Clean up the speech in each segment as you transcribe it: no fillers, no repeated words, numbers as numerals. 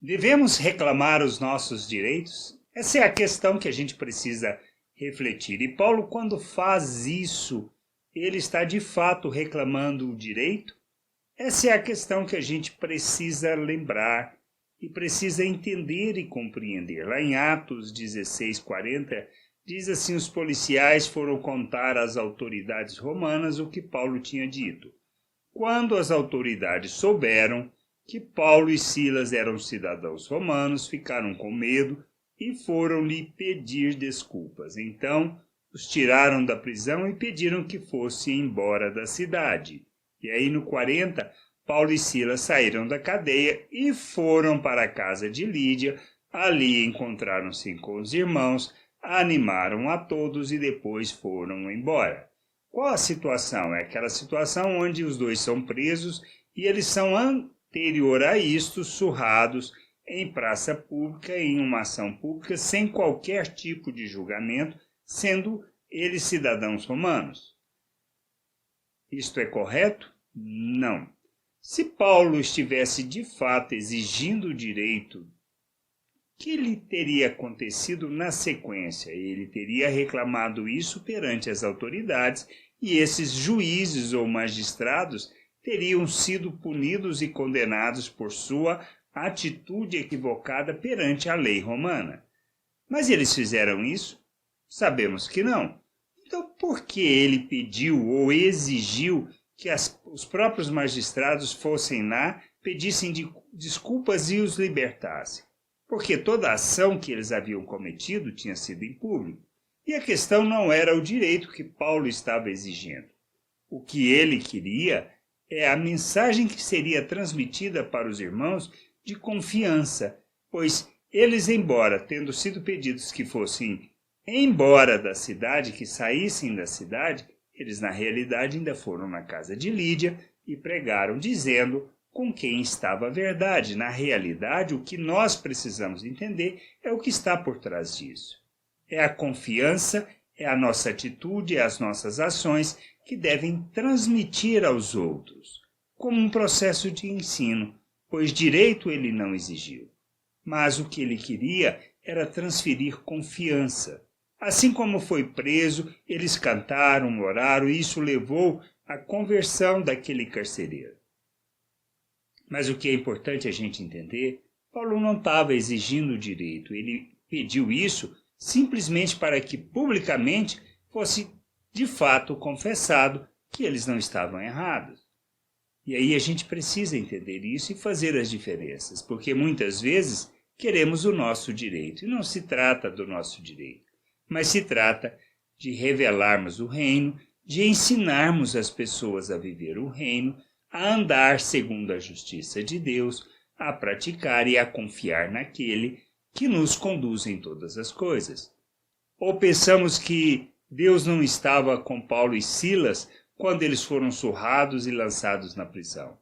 Devemos reclamar os nossos direitos? Essa é a questão que a gente precisa refletir. E Paulo, quando faz isso, ele está de fato reclamando o direito? Essa é a questão que a gente precisa lembrar e precisa entender e compreender. Lá em Atos 16:40, diz assim: os policiais foram contar às autoridades romanas o que Paulo tinha dito. Quando as autoridades souberam que Paulo e Silas eram cidadãos romanos, ficaram com medo e foram-lhe pedir desculpas. Então, os tiraram da prisão e pediram que fosse embora da cidade. E aí no 40, Paulo e Silas saíram da cadeia e foram para a casa de Lídia. Ali encontraram-se com os irmãos, animaram a todos e depois foram embora. Qual a situação? É aquela situação onde os dois são presos e eles são anterior a isto surrados em praça pública, em uma ação pública, sem qualquer tipo de julgamento, sendo eles cidadãos romanos. Isto é correto? Não. Se Paulo estivesse de fato exigindo o direito, o que lhe teria acontecido na sequência? Ele teria reclamado isso perante as autoridades e esses juízes ou magistrados teriam sido punidos e condenados por sua atitude equivocada perante a lei romana. Mas eles fizeram isso? Sabemos que não. Então, por que ele pediu ou exigiu que os próprios magistrados fossem lá, pedissem desculpas e os libertassem? Porque toda a ação que eles haviam cometido tinha sido em público. E a questão não era o direito que Paulo estava exigindo. O que ele queria é a mensagem que seria transmitida para os irmãos de confiança, pois eles, embora tendo sido pedidos que fossem embora da cidade, que saíssem da cidade, eles na realidade ainda foram na casa de Lídia e pregaram, dizendo com quem estava a verdade. Na realidade, o que nós precisamos entender é o que está por trás disso. É a confiança, é a nossa atitude, é as nossas ações que devem transmitir aos outros, como um processo de ensino, pois direito ele não exigiu. Mas o que ele queria era transferir confiança. Assim como foi preso, eles cantaram, oraram, e isso levou à conversão daquele carcereiro. Mas o que é importante a gente entender, Paulo não estava exigindo o direito, ele pediu isso simplesmente para que publicamente fosse de fato confessado que eles não estavam errados. E aí a gente precisa entender isso e fazer as diferenças, porque muitas vezes queremos o nosso direito, e não se trata do nosso direito, mas se trata de revelarmos o reino, de ensinarmos as pessoas a viver o reino, a andar segundo a justiça de Deus, a praticar e a confiar naquele que nos conduz em todas as coisas. Ou pensamos que Deus não estava com Paulo e Silas quando eles foram surrados e lançados na prisão?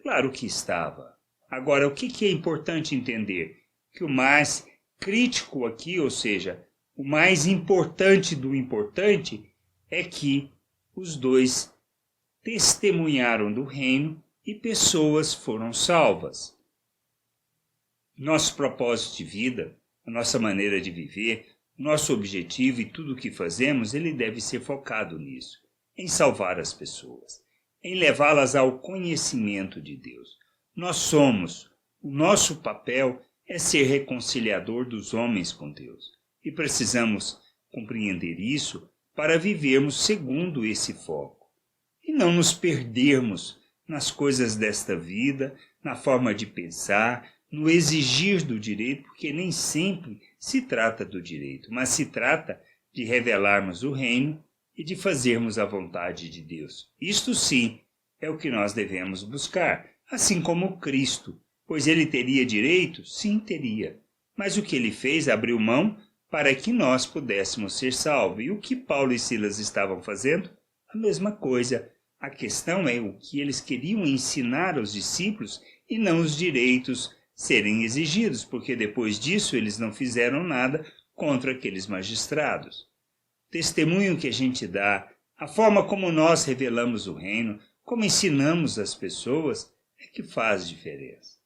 Claro que estava. Agora, o que é importante entender? Que o mais crítico aqui, ou seja, o mais importante do importante, é que os dois testemunharam do reino e pessoas foram salvas. Nosso propósito de vida, a nossa maneira de viver, nosso objetivo e tudo o que fazemos, ele deve ser focado nisso, em salvar as pessoas, em levá-las ao conhecimento de Deus. O nosso papel é ser reconciliador dos homens com Deus. E precisamos compreender isso para vivermos segundo esse foco. E não nos perdermos nas coisas desta vida, na forma de pensar, no exigir do direito, porque nem sempre se trata do direito, mas se trata de revelarmos o reino e de fazermos a vontade de Deus. Isto sim é o que nós devemos buscar, assim como Cristo, pois ele teria direito? Sim, teria. Mas o que ele fez? Abriu mão para que nós pudéssemos ser salvos. E o que Paulo e Silas estavam fazendo? A mesma coisa. A questão é o que eles queriam ensinar aos discípulos e não os direitos serem exigidos, porque depois disso eles não fizeram nada contra aqueles magistrados. O testemunho que a gente dá, a forma como nós revelamos o reino, como ensinamos as pessoas, é que faz diferença.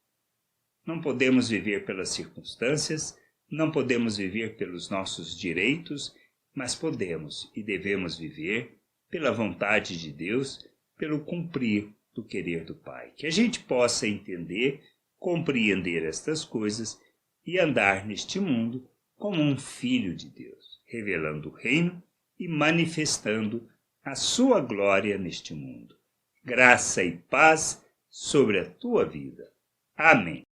Não podemos viver pelas circunstâncias, não podemos viver pelos nossos direitos, mas podemos e devemos viver pela vontade de Deus, pelo cumprir do querer do Pai. Que a gente possa entender, compreender estas coisas e andar neste mundo como um filho de Deus, revelando o reino e manifestando a sua glória neste mundo. Graça e paz sobre a tua vida. Amém.